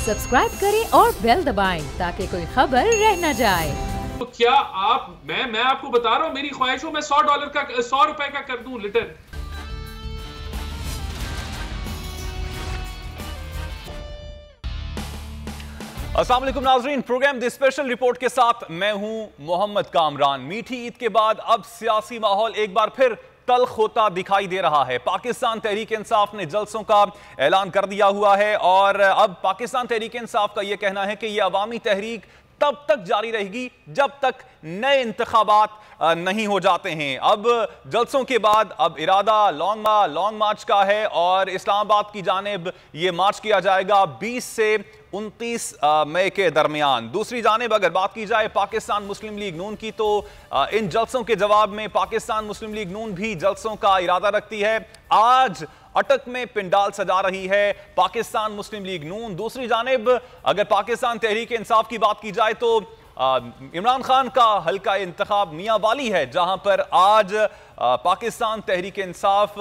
Subscribe करें और bell दबाएं ताकि कोई खबर रह न जाए। तो क्या आप मैं आपको बता रहा हूं, मेरी ख्वाहिश हो मैं $100 का $100 का कर दूं लीटर। अस्सलाम वालेकुम नाज़रीन, प्रोग्राम द स्पेशल रिपोर्ट के साथ मैं हूं मोहम्मद कामरान। मीठी ईद के बाद अब सियासी माहौल एक बार फिर तल्ख होता दिखाई दे रहा है। पाकिस्तान तहरीक इंसाफ ने जलसों का ऐलान कर दिया हुआ है और अब पाकिस्तान तहरीक इंसाफ का यह कहना है कि यह अवामी तहरीक तब तक जारी रहेगी जब तक नए इंतखाबात नहीं हो जाते हैं। अब जलसों के बाद अब इरादा लॉन्ग मार्च का है और इस्लामाबाद की जानिब ये मार्च किया जाएगा 20 से 29 मई के दरमियान। दूसरी जानिब अगर बात की जाए पाकिस्तान मुस्लिम लीग नून की, तो इन जलसों के जवाब में पाकिस्तान मुस्लिम लीग नून भी जलसों का इरादा रखती है। आज अटक में पिंडाल सजा रही है पाकिस्तान मुस्लिम लीग नून। दूसरी जानिब अगर पाकिस्तान तहरीक इंसाफ की बात की जाए तो इमरान खान का हल्का इंतखाब मियां वाली है, जहां पर आज पाकिस्तान तहरीक इंसाफ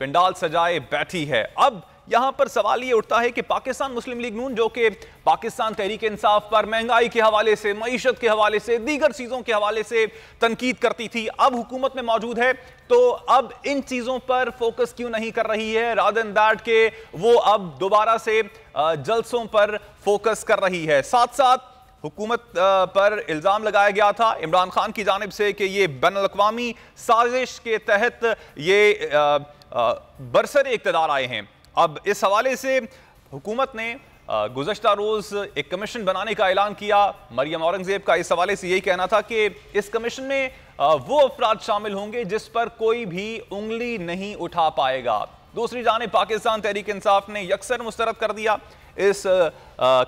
पिंडाल सजाए बैठी है। अब यहां पर सवाल ये उठता है कि पाकिस्तान मुस्लिम लीग नून, जो कि पाकिस्तान तहरीक इंसाफ पर महंगाई के हवाले से, मईशत के हवाले से, दीगर चीज़ों के हवाले से तनकीद करती थी, अब हुकूमत में मौजूद है तो अब इन चीज़ों पर फोकस क्यों नहीं कर रही है? रादर देन दैट के वो अब दोबारा से जलसों पर फोकस कर रही है। साथ साथ हुकूमत पर इल्ज़ाम लगाया गया था इमरान खान की जानिब से कि ये बैनुल-अक़वामी साजिश के तहत ये बरसर इक़्तिदार आए हैं। अब इस हवाले से हुकूमत ने गुज़श्ता रोज़ एक कमीशन बनाने का ऐलान किया। मरियम औरंगज़ेब का इस हवाले से यही कहना था कि इस कमीशन में वो अफराद शामिल होंगे जिस पर कोई भी उंगली नहीं उठा पाएगा। दूसरी जानिब पाकिस्तान तहरीक इंसाफ ने यकसर मुस्तरद कर दिया इस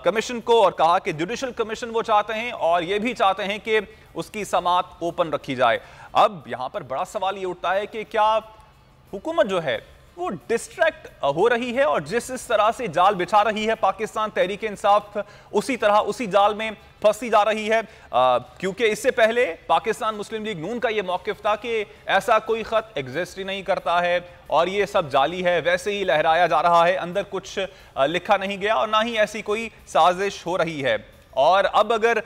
कमीशन को और कहा कि जुडिशल कमीशन वो चाहते हैं और ये भी चाहते हैं कि उसकी समाअत ओपन रखी जाए। अब यहाँ पर बड़ा सवाल ये उठता है कि क्या हुकूमत जो है वो डिस्ट्रैक्ट हो रही है और जिस तरह से जाल बिछा रही है पाकिस्तान तहरीक इंसाफ, उसी तरह उसी जाल में फंसी जा रही है। क्योंकि इससे पहले पाकिस्तान मुस्लिम लीग नून का ये मौक़िफ़ था कि ऐसा कोई ख़त एग्जिस्ट ही नहीं करता है और ये सब जाली है, वैसे ही लहराया जा रहा है, अंदर कुछ लिखा नहीं गया और ना ही ऐसी कोई साजिश हो रही है। और अब अगर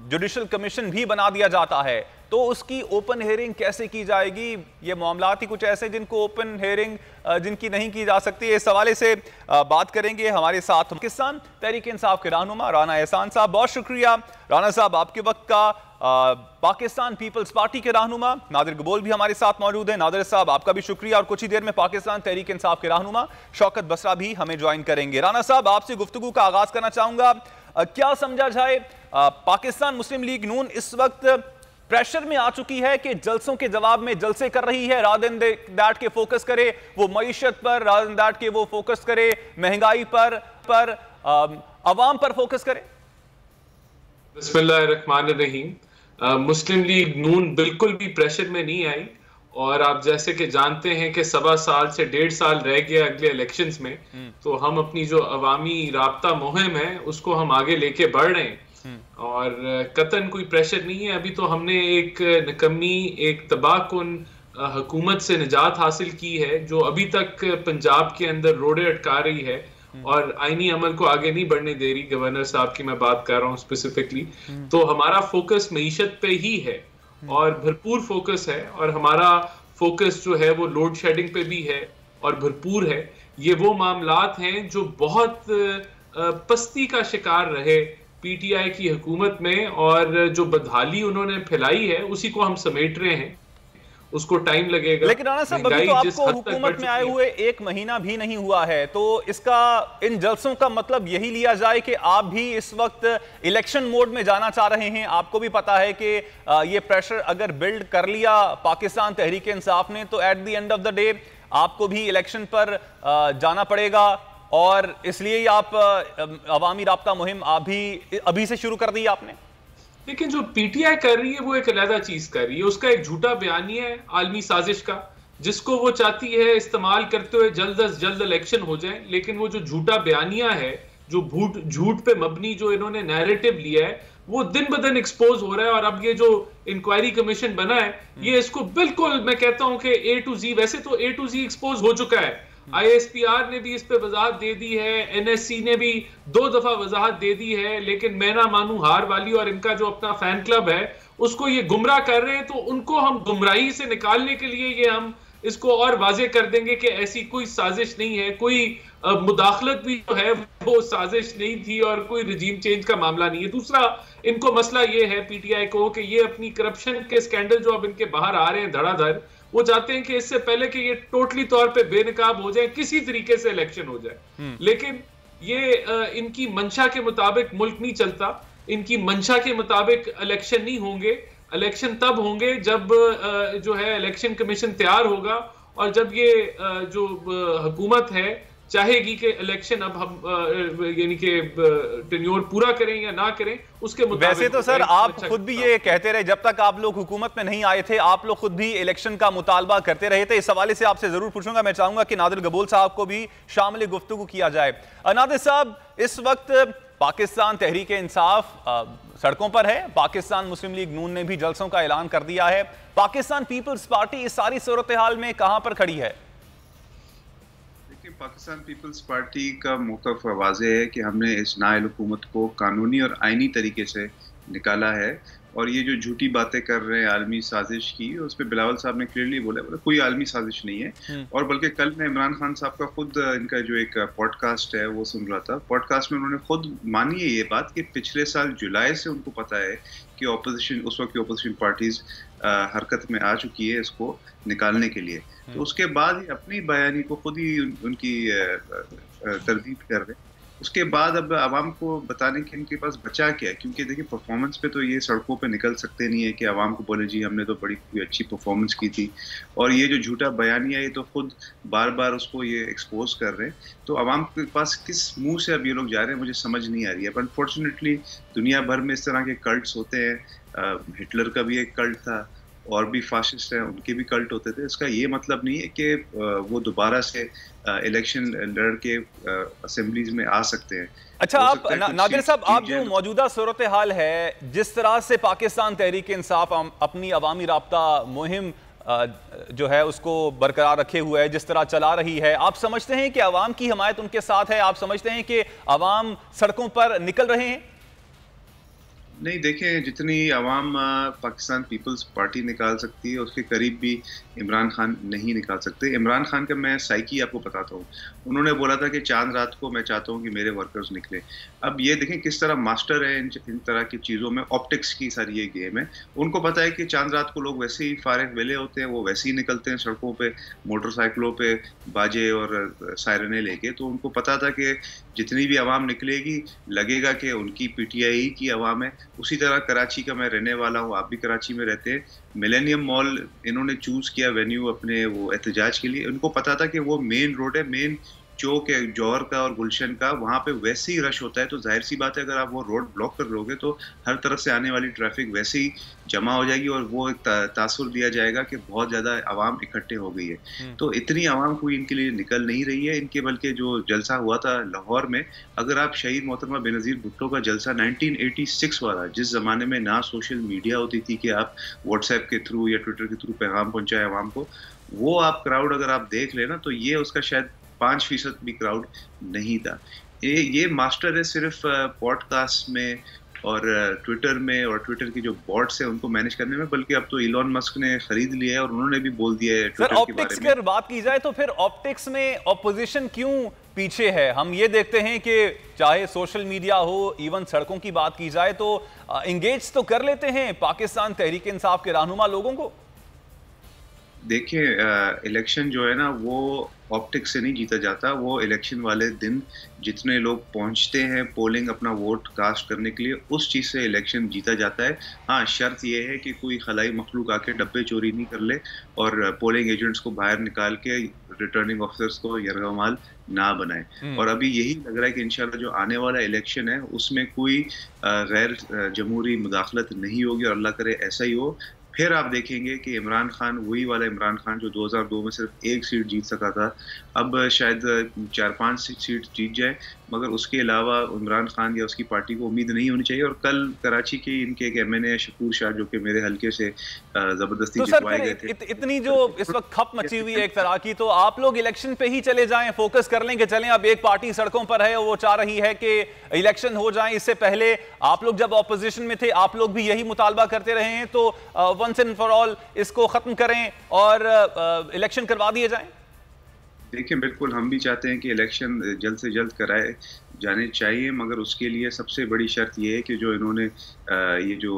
जुडिशल कमीशन भी बना दिया जाता है तो उसकी ओपन हेयरिंग कैसे की जाएगी? ये मामलात ही कुछ ऐसे जिनको ओपन हेयरिंग जिनकी नहीं की जा सकती। इस हवाले से बात करेंगे हमारे साथ पाकिस्तान तहरीक इंसाफ के रहनुमा राना एहसान साहब। बहुत शुक्रिया राना साहब आपके वक्त का। पाकिस्तान पीपल्स पार्टी के रहनुमा नादिर गबोल भी हमारे साथ मौजूद हैं। नादिर साहब आपका भी शुक्रिया और कुछ ही देर में पाकिस्तान तहरीक इंसाफ के रहनुमा शौकत बसरा भी हमें ज्वाइन करेंगे। राना साहब आपसे गुफ्तगू का आगाज करना चाहूंगा, क्या समझा जाए पाकिस्तान मुस्लिम लीग नून इस वक्त प्रेशर में आ चुकी है कि जलसों के जवाब में जलसे कर रही है, रादर देन दैट के फोकस करे वो मईशत पर, रादर देन दैट के वो फोकस करे महंगाई पर अवाम पर फोकस करे? बिस्मिल्लाहिर्रहमानिर्रहीम। मुस्लिम लीग नून बिल्कुल भी प्रेशर में नहीं आई और आप जैसे कि जानते हैं कि 1.25 साल से 1.5 साल रह गया अगले इलेक्शंस में, तो हम अपनी जो अवामी राब्ता मुहिम है उसको हम आगे लेके बढ़ रहे हैं और कतन कोई प्रेशर नहीं है। अभी तो हमने एक निकम्मी, एक तबाहकुन हुकूमत से निजात हासिल की है जो अभी तक पंजाब के अंदर रोड़े अटका रही है और आईनी अमल को आगे नहीं बढ़ने दे रही। गवर्नर साहब की मैं बात कर रहा हूँ स्पेसिफिकली। तो हमारा फोकस मईशत पे ही है और भरपूर फोकस है और हमारा फोकस जो है वो लोड शेडिंग पे भी है और भरपूर है। ये वो मामलात हैं जो बहुत पस्ती का शिकार रहे पीटीआई की हुकूमत में और जो बदहाली उन्होंने फैलाई है उसी को हम समेट रहे हैं। उसको टाइम लगेगा। लेकिन राना साहब अभी तो आपको हुकूमत में आए हुए 1 महीना भी नहीं हुआ है, तो इसका इन जलसों का मतलब यही लिया जाए कि आप भी इस वक्त इलेक्शन मोड में जाना चाह रहे हैं? आपको भी पता है कि ये प्रेशर अगर बिल्ड कर लिया पाकिस्तान तहरीक इंसाफ ने तो at the end of the day आपको भी इलेक्शन पर जाना पड़ेगा और इसलिए आप अवामी राब्ता मुहिम आप भी अभी से शुरू कर दी आपने। लेकिन जो पीटीआई कर रही है वो एक अलग चीज कर रही है। उसका एक झूठा बयानिया है आलमी साजिश का जिसको वो चाहती है इस्तेमाल करते हुए जल्द अज जल्द इलेक्शन हो जाए। लेकिन वो जो झूठा बयानिया है, जो झूठ पे मबनी जो इन्होंने नैरेटिव लिया है, वो दिन ब दिन एक्सपोज हो रहा है। और अब ये जो इंक्वायरी कमीशन बना है ये इसको बिल्कुल मैं कहता हूं कि A to Z, वैसे तो A to Z एक्सपोज हो चुका है ISPR ने भी इस पे वजाहत दे दी है, NSC ने भी 2 दफा वजाहत दे दी है, लेकिन मैं ना मानूं हार वाली और इनका जो अपना फैन क्लब है उसको ये गुमराह कर रहे हैं, तो उनको हम गुमराही से निकालने के लिए ये हम इसको और वाजे कर देंगे कि ऐसी कोई साजिश नहीं है, कोई मुदाखलत भी जो है वो साजिश नहीं थी और कोई रिजीम चेंज का मामला नहीं है। दूसरा इनको मसला ये है PTI को कि ये अपनी करप्शन के स्कैंडल जो अब इनके बाहर आ रहे हैं धड़ाधड़, वो चाहते हैं कि इससे पहले कि ये टोटली तौर पे बेनकाब हो जाए, किसी तरीके से इलेक्शन हो जाए। लेकिन ये इनकी मंशा के मुताबिक मुल्क नहीं चलता, इनकी मंशा के मुताबिक इलेक्शन नहीं होंगे। इलेक्शन तब होंगे जब जो है इलेक्शन कमीशन तैयार होगा और जब ये जो हुकूमत है चाहेगी कि इलेक्शन अब हम यानी कि टेन्योर पूरा करें या ना करें, उसके मुताबिक। वैसे तो सर आप खुद भी ये कहते रहे, जब तक आप लोग हुकूमत में नहीं आए थे आप लोग खुद भी इलेक्शन का मुतालबा करते रहे थे। इस हवाले से आपसे जरूर पूछूंगा। मैं चाहूंगा कि नादिर गबूल साहब को भी शामिल गुफ्तगू किया जाए। नादिर साहब, इस वक्त पाकिस्तान तहरीक इंसाफ सड़कों पर है, पाकिस्तान मुस्लिम लीग नून ने भी जलसों का ऐलान कर दिया है, पाकिस्तान पीपल्स पार्टी इस सारी सूरत हाल में कहां पर खड़ी है? देखिए, पाकिस्तान पीपल्स पार्टी का मौक़िफ़ वाज़ेह है कि हमने इस नाअहल हुकूमत को कानूनी और आइनी तरीके से निकाला है, और ये जो झूठी बातें कर रहे हैं आलमी साजिश की, उस पर बिलावल साहब ने क्लियरली बोला कोई आलमी साजिश नहीं है। और बल्कि कल मैं इमरान खान साहब का खुद इनका जो एक पॉडकास्ट है वो सुन रहा था। पॉडकास्ट में उन्होंने खुद मानी है ये बात कि पिछले साल जुलाई से उनको पता है कि ऑपोजिशन, उस वक्त की ऑपोजिशन पार्टीज हरकत में आ चुकी है इसको निकालने के लिए। तो उसके बाद अपनी बयानी को खुद ही उनकी तरदीद कर रहे हैं। उसके बाद अब आवाम को बताने के इनके पास बचा क्या है, क्योंकि देखिए परफॉर्मेंस पे तो ये सड़कों पे निकल सकते नहीं है कि आवाम को बोले जी हमने तो बड़ी कोई अच्छी परफॉर्मेंस की थी, और ये जो झूठा बयानिया ये तो खुद बार बार उसको ये एक्सपोज कर रहे हैं। तो आवाम के पास किस मुंह से अब ये लोग जा रहे हैं मुझे समझ नहीं आ रही है। पर अनफॉर्चुनेटली दुनिया भर में इस तरह के कल्ट्स होते हैं। हिटलर का भी एक कल्ट था, और भी फाशिस्ट हैं उनके भी कल्ट होते थे। इसका ये मतलब नहीं है कि वो दोबारा से इलेक्शन लड़ के असेंबलीज में आ सकते हैं। अच्छा, आप नादिर साहब, आप जो मौजूदा सूरत हाल है, जिस तरह से पाकिस्तान तहरीक इंसाफ अपनी अवामी राब्ता मुहिम जो है उसको बरकरार रखे हुए है, जिस तरह चला रही है, आप समझते हैं कि अवाम की हमायत उनके साथ है? आप समझते हैं कि अवाम सड़कों पर निकल रहे हैं? नहीं, देखें, जितनी आवाम पाकिस्तान पीपल्स पार्टी निकाल सकती है उसके करीब भी इमरान खान नहीं निकाल सकते। इमरान खान का मैं साइकी आपको बताता हूँ। उन्होंने बोला था कि चांद रात को मैं चाहता हूँ कि मेरे वर्कर्स निकले। अब ये देखें किस तरह मास्टर है इन तरह की चीज़ों में। ऑप्टिक्स की सारी ये गेम है। उनको पता है कि चांद रात को लोग वैसे ही फारिग वेले होते हैं, वो वैसे ही निकलते हैं सड़कों पे मोटरसाइकिलों पे बाजे और सायरने लेके। तो उनको पता था कि जितनी भी आवाम निकलेगी लगेगा कि उनकी PTI की आवाम है। उसी तरह कराची का मैं रहने वाला हूँ, आप भी कराची में रहते हैं। मिलेनियम मॉल इन्होंने चूज किया वेन्यू अपने वो एहतजाज के लिए। उनको पता था कि वो मेन रोड है, मेन चौक है जौहर का और गुलशन का, वहाँ पे वैसे ही रश होता है। तो जाहिर सी बात है अगर आप वो रोड ब्लॉक कर लोगे तो हर तरफ से आने वाली ट्रैफिक वैसे ही जमा हो जाएगी, और वो एक तासुर दिया जाएगा कि बहुत ज़्यादा आवाम इकट्ठे हो गई है। तो इतनी आवाम कोई इनके लिए निकल नहीं रही है। इनके बल्कि जो जलसा हुआ था लाहौर में, अगर आप शहीद मोहतरमा बेनज़ीर भुट्टो का जलसा 1986 वाला, जिस ज़माने में ना सोशल मीडिया होती थी कि आप व्हाट्सएप के थ्रू या ट्विटर के थ्रू पैगाम पहुँचाए आवाम को, वो आप क्राउड अगर आप देख लेना तो ये उसका शायद 5% भी क्राउड नहीं था। ये मास्टर है सिर्फ पॉडकास्ट में और ट्विटर में, और ट्विटर की जो बॉट्स है उनको मैनेज करने में। बल्कि अब तो इलॉन मस्क ने खरीद लिया है और उन्होंने भी बोल दिया है ट्विटर के बारे में। ऑप्टिक्स की अगर बात की जाए तो फिर ऑप्टिक्स में ऑपोजिशन क्यों पीछे है? हम ये देखते हैं कि चाहे सोशल मीडिया हो, इवन सड़कों की बात की जाए तो इंगेज तो कर लेते हैं पाकिस्तान तहरीक इंसाफ के रहनुमा लोगों को। देखिए, इलेक्शन जो है ना वो ऑप्टिक्स से नहीं जीता जाता। वो इलेक्शन वाले दिन जितने लोग पहुंचते हैं पोलिंग अपना वोट कास्ट करने के लिए, उस चीज़ से इलेक्शन जीता जाता है। हाँ, शर्त ये है कि कोई खलाई मखलूक आके डब्बे चोरी नहीं कर ले और पोलिंग एजेंट्स को बाहर निकाल के रिटर्निंग ऑफिसर्स को यरगमाल ना बनाए। और अभी यही लग रहा है कि इंशाल्लाह जो आने वाला इलेक्शन है उसमें कोई गैर जमहूरी मुदाखलत नहीं होगी, और अल्लाह करे ऐसा ही हो। फिर आप देखेंगे कि इमरान खान वही वाला इमरान खान जो 2002 में सिर्फ 1 सीट जीत सका था, अब शायद 4-5 सीट जीत जाए। मगर उसके अलावा इमरान खान या उसकी पार्टी को उम्मीद नहीं होनी चाहिए। और कल कराची के इनके एक MNA शकूर शाह जो कि मेरे हल्के से जबरदस्ती तो जितवाए गए थे। इतनी जो इस वक्त खप मची हुई है एक तरह की, तो आप लोग इलेक्शन पे ही चले जाएं, फोकस कर लें कि चलें अब एक पार्टी सड़कों पर है, वो चाह रही है कि इलेक्शन हो जाए। इससे पहले आप लोग जब ऑपोजिशन में थे आप लोग भी यही मुतालबा करते रहे हैं, तो वंस एंड फॉर ऑल इसको खत्म करें और इलेक्शन करवा दिए जाएं। देखिए, बिल्कुल हम भी चाहते हैं कि इलेक्शन जल्द से जल्द कराए जाने चाहिए, मगर उसके लिए सबसे बड़ी शर्त ये है कि जो इन्होंने ये जो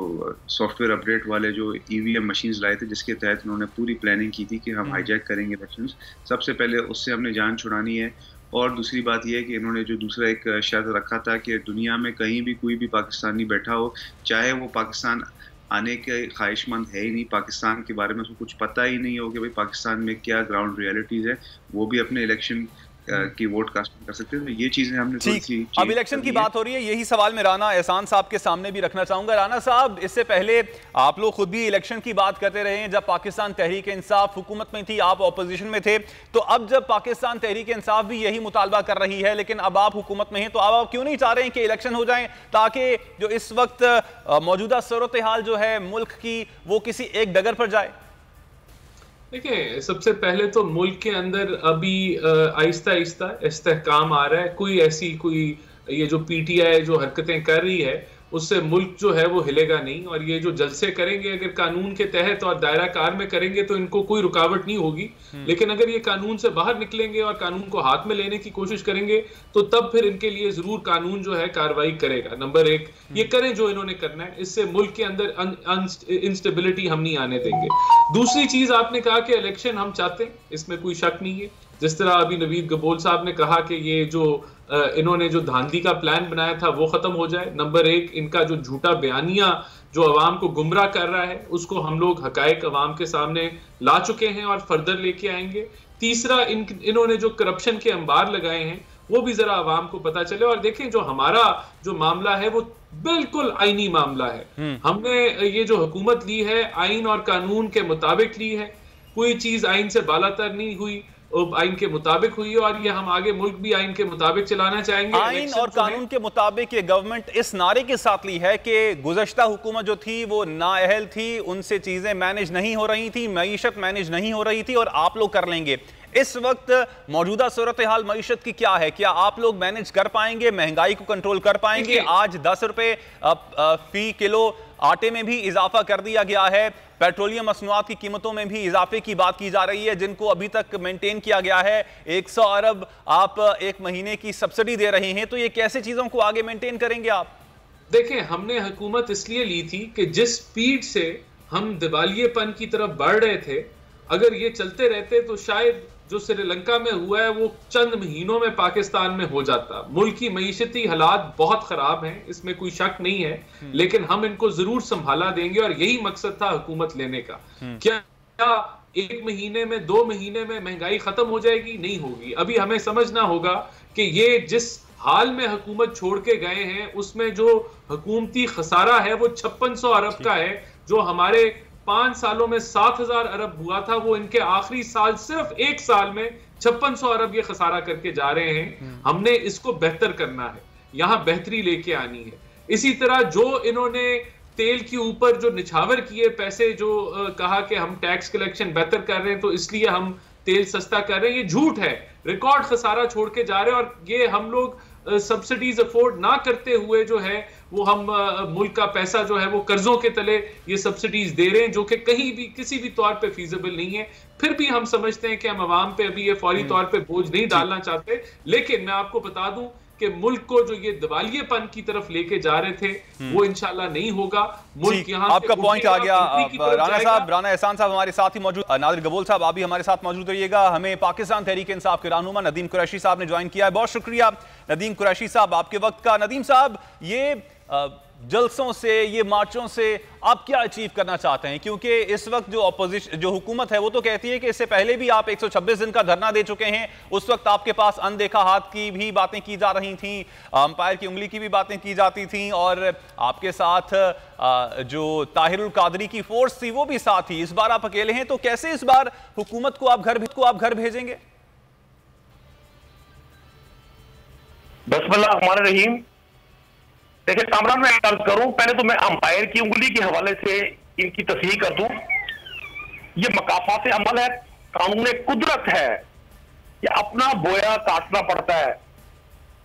सॉफ्टवेयर अपडेट वाले जो EVM मशीन्स लाए थे, जिसके तहत इन्होंने पूरी प्लानिंग की थी कि हम हाईजैक करेंगे इलेक्शंस, सबसे पहले उससे हमने जान छुड़ानी है। और दूसरी बात यह है कि इन्होंने जो दूसरा एक शर्त रखा था कि दुनिया में कहीं भी कोई भी पाकिस्तानी बैठा हो, चाहे वो पाकिस्तान आने के ख्वाहिशमंद है ही नहीं, पाकिस्तान के बारे में उसको कुछ पता ही नहीं हो कि भाई पाकिस्तान में क्या ग्राउंड रियलिटीज है, वो भी अपने इलेक्शन की वोट कास्टिंग कर सकते हैं। तो ये चीजें हमने थोड़ी सी अब इलेक्शन की बात हो रही है, यही सवाल मैं राना एहसान साहब के सामने भी रखना चाहूंगा। राना साहब, इससे पहले आप लोग खुद भी इलेक्शन की बात करते रहे हैं, जब पाकिस्तान तहरीक इंसाफ हुकूमत में थी, आप ऑपोजिशन में थे, तो अब जब पाकिस्तान तहरीक इंसाफ भी यही मुतालबा कर रही है, लेकिन अब आप हुकूमत में हैं, तो अब आप क्यों नहीं चाह रहे हैं कि इलेक्शन हो जाए, ताकि जो इस वक्त मौजूदा सूरत हाल जो है मुल्क की, वो किसी एक डगर पर जाए? देखिए, सबसे पहले तो मुल्क के अंदर अभी आहिस्ता आहिस्ता इस्तेहकाम आ रहा है। कोई ये जो PTI जो हरकतें कर रही है, उससे मुल्क जो है वो हिलेगा नहीं। और ये जो जलसे करेंगे, अगर कानून के तहत और दायरा कार में करेंगे तो इनको कोई रुकावट नहीं होगी, लेकिन अगर ये कानून से बाहर निकलेंगे और कानून को हाथ में लेने की कोशिश करेंगे, तो तब फिर इनके लिए जरूर कानून जो है कार्रवाई करेगा। नंबर 1, ये करें जो इन्होंने करना है, इससे मुल्क के अंदर इंस्टेबिलिटी हम नहीं आने देंगे। दूसरी चीज, आपने कहा कि इलेक्शन हम चाहते हैं, इसमें कोई शक नहीं है। जिस तरह अभी नवीद गबोल साहब ने कहा कि ये जो इन्होंने जो धांधली का प्लान बनाया था वो खत्म हो जाए। नंबर 1, इनका जो झूठा बयानिया जो अवाम को गुमराह कर रहा है, उसको हम लोग हकायक अवाम के सामने ला चुके हैं और फर्दर लेके आएंगे। तीसरा, इन्होंने जो करप्शन के अंबार लगाए हैं वो भी जरा अवाम को पता चले। और देखें, जो हमारा जो मामला है वो बिल्कुल आईनी मामला है। हमने ये जो हुकूमत ली है आइन और कानून के मुताबिक ली है, कोई चीज आइन से बालातर नहीं हुई, आइन के मुताबिक हुई, और ये हम आगे मुल्क भी आइन के मुताबिक चलाना चाहेंगे। आइन और कानून के मुताबिक ये गवर्नमेंट इस नारे के साथ ली है कि गुज़श्ता हुकूमत जो थी वो नाअहल थी, उनसे चीजें मैनेज नहीं हो रही थी, मईशत मैनेज नहीं हो रही थी, और आप लोग कर लेंगे। इस वक्त मौजूदा सूरत हाल मईशत की क्या है? क्या आप लोग मैनेज कर पाएंगे, महंगाई को कंट्रोल कर पाएंगे? आज 10 रुपए फी किलो आटे में भी इजाफा कर दिया गया है, पेट्रोलियम मसनूआत की कीमतों में भी इजाफे की बात की जा रही है, जिनको अभी तक मेंटेन किया गया है। 100 अरब आप एक महीने की सब्सिडी दे रहे हैं, तो ये कैसे चीजों को आगे मेंटेन करेंगे आप? देखें, हमने हुकूमत इसलिए ली थी कि जिस स्पीड से हम दिवालियेपन की तरफ बढ़ रहे थे, अगर ये चलते रहते तो शायद जो श्रीलंका में हुआ है वो चंद महीनों में पाकिस्तान में हो जाता। मुल्क की मईशती हालात बहुत खराब हैं, इसमें कोई शक नहीं है, लेकिन हम इनको जरूर संभाला देंगे, और यही मकसद था हुकूमत लेने का। क्या 1 महीने में 2 महीने में महंगाई खत्म हो जाएगी? नहीं होगी। अभी हमें समझना होगा कि ये जिस हाल में हुकूमत छोड़ के गए हैं, उसमें जो हुकूमती खसारा है वो 5600 अरब का है। जो हमारे 5 सालों में 7000 अरब हुआ था, वो इनके आखिरी साल सिर्फ 1 साल में 5600 अरब ये खसारा करके जा रहे हैं। हमने इसको बेहतर करना है, यहाँ बेहतरी लेके आनी है। इसी तरह जो इन्होंने तेल के ऊपर जो निछावर किए पैसे, जो कहा कि हम टैक्स कलेक्शन बेहतर कर रहे हैं तो इसलिए हम तेल सस्ता कर रहे हैं, ये झूठ है। रिकॉर्ड खसारा छोड़ के जा रहे हैं, और ये हम लोग सब्सिडीज अफोर्ड ना करते हुए जो है वो हम मुल्क का पैसा जो है वो कर्जों के तले ये सब्सिडीज दे रहे हैं, जो कि कहीं भी किसी भी तौर पे फीजिबल नहीं है। फिर भी हम समझते हैं कि हम अवाम पे अभी ये फौरी तौर पे बोझ नहीं डालना चाहते, लेकिन मैं आपको बता दूं कि मुल्क को जो ये दिवालियेपन की तरफ लेके जा रहे थे वो इंशाल्लाह नहीं होगा। मुल्क यहाँ आपका पॉइंट आ गया। राना साहब, राना एहसान साहब हमारे साथ ही मौजूद, नादिर गबोल साहब आप भी हमारे साथ मौजूद रहिएगा। हमें पाकिस्तान तहरीक इंसाफ के रहनुमा नदीम कुरैशी साहब ने ज्वाइन किया है, बहुत शुक्रिया नदीम कुरैशी साहब आपके वक्त का। नदीम साहब, ये जलसों से, ये मार्चों से आप क्या अचीव करना चाहते हैं? क्योंकि इस वक्त जो अपोजिशन, जो हुकूमत है, वो तो कहती है कि इससे पहले भी आप 126 दिन का धरना दे चुके हैं, उस वक्त आपके पास अनदेखा हाथ की भी बातें की जा रही थी, अंपायर की उंगली की भी बातें की जाती थी, और आपके साथ जो ताहिरुल कादरी की फोर्स थी वो भी साथ थी। इस बार आप अकेले हैं, तो कैसे इस बार हुकूमत को आप घर भेजेंगे? बिस्मिल्लाहिर्रहमानिर्रहीम। देखिए कामरान, मैं अर्ज करूं, पहले तो मैं अंपायर की उंगली के हवाले से इनकी तस्हीह कर दूं। ये मकाफात अमल है, कानून कुदरत है, ये अपना बोया काटना पड़ता है।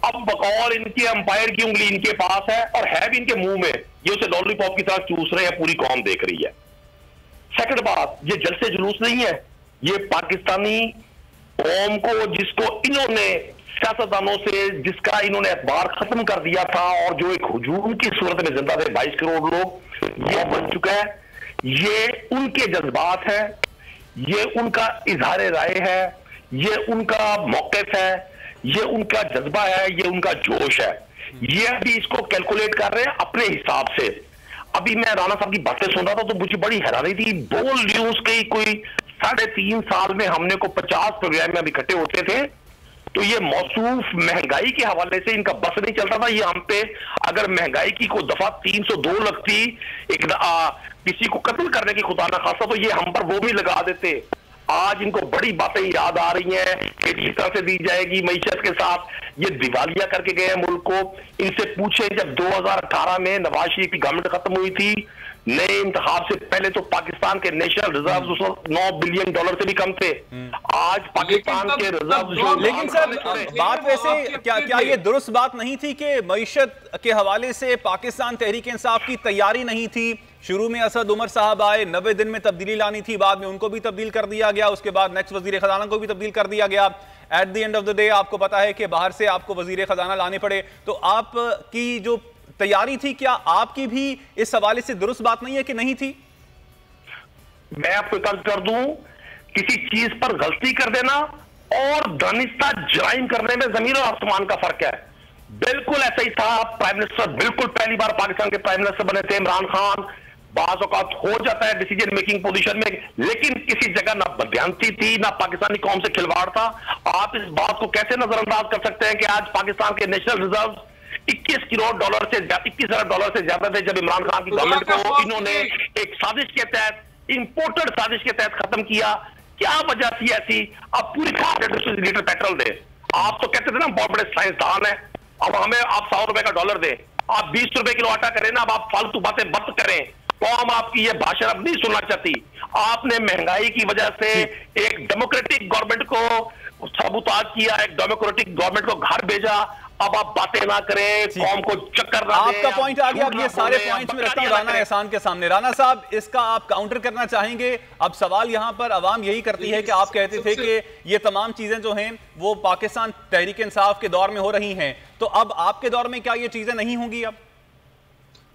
अब बकौल इनके अंपायर की उंगली इनके पास है और है भी इनके मुंह में, ये उसे लॉलीपॉप की तरह चूस रहे हैं, पूरी कौम देख रही है। सेकंड बात, ये जलसे जुलूस नहीं है, ये पाकिस्तानी कौम को जिसको इन्होंने सियासतदानों से जिसका इन्होंने एतबार खत्म कर दिया था और जो एक हुजूम की सूरत में जिंदा थे 22 करोड़ लोग, ये बन चुका है। ये उनके जज्बात है, ये उनका इजहार राय है, ये उनका मौक़िफ़ है, ये उनका जज्बा है, ये उनका जोश है। ये अभी इसको कैलकुलेट कर रहे हैं अपने हिसाब से। अभी मैं राणा साहब की बातें सुन रहा था तो मुझे बड़ी हैरानी थी। बोल न्यूज के कोई 3.5 साल में हमने को 50 प्रोग्राम में इकट्ठे होते थे, तो ये मौसूफ महंगाई के हवाले से इनका बस नहीं चलता था। ये हम पे अगर महंगाई की कोई दफा 302 लगती, किसी को कत्ल करने की खुदा ना खासा, तो ये हम पर वो भी लगा देते। आज इनको बड़ी बातें याद आ रही हैं कि जिस तरह से दी जाएगी मईशत के साथ, ये दिवालिया करके गए हैं मुल्क को। इनसे पूछे जब 2018 में नवाज शरीफ की गवर्नमेंट खत्म हुई थी, नए इंतखाब से पहले तो पाकिस्तान के नेशनल रिजर्व $9 बिलियन से भी कम थे। आज पाकिस्तान के रिजर्व, लेकिन सर बात वैसे क्या ये दुरुस्त बात नहीं थी कि मईशत के हवाले से पाकिस्तान तहरीक इंसाफ की तैयारी नहीं थी? शुरू में असद उमर साहब आए, 90 दिन में तब्दीली लानी थी, बाद में उनको भी तब्दील कर दिया गया, उसके बाद नेक्स्ट वजीर खजाना को भी तब्दील कर दिया गया। At the end of the day आपको पता है कि बाहर से आपको वजीर खजाना लाने पड़े। तो आपकी जो तैयारी थी, क्या आपकी भी इस हवाले से दुरुस्त बात नहीं है कि नहीं थी? मैं आपको तर्ज कर दूं, किसी चीज पर गलती कर देना और दानिस्ता जराइम करने में जमीन और आसमान का फर्क है। बिल्कुल ऐसा ही था। प्राइम मिनिस्टर बिल्कुल पहली बार पाकिस्तान के प्राइम मिनिस्टर बने थे इमरान खान। बाज़ औक़ात हो जाता है डिसीजन मेकिंग पोजीशन में, लेकिन किसी जगह ना बदयांती थी, ना पाकिस्तानी कौम से खिलवाड़ था। आप इस बात को कैसे नजरअंदाज कर सकते हैं कि आज पाकिस्तान के नेशनल रिजर्व $21 से ज्यादा थे जब इमरान खान की गवर्नमेंट को इन्होंने एक साजिश के तहत, इंपोर्टेड साजिश के तहत खत्म किया। क्या वजह थी ऐसी? अब पूरी 500 लीटर पेट्रोल दे। आप तो कहते थे ना बहुत बड़े साइंसदान है, अब हमें आप $100 का डॉलर दे, आप 20 रुपए किलो आटा करें ना, अब आप फालतू बातें मत करें। कौम आपकी ये भाषण अब नहीं सुनना चाहती। आपने महंगाई की वजह से एक डेमोक्रेटिक गवर्नमेंट को सबूताज किया, एक डेमोक्रेटिक गवर्नमेंट को घर भेजा। अब आप बातें ना करें, कौम को चक्कर ना दें। आपका पॉइंट आ गया। अब ये सारे पॉइंट्स में रखता हूं राना एहसान के सामने। राना साहब, इसका आप काउंटर करना चाहेंगे? अब सवाल यहां पर अवाम यही करती है कि आप कहते थे कि ये तमाम चीजें जो हैं वो पाकिस्तान तहरीक इंसाफ के दौर में हो रही हैं, तो अब आपके दौर में क्या ये चीजें नहीं होंगी? अब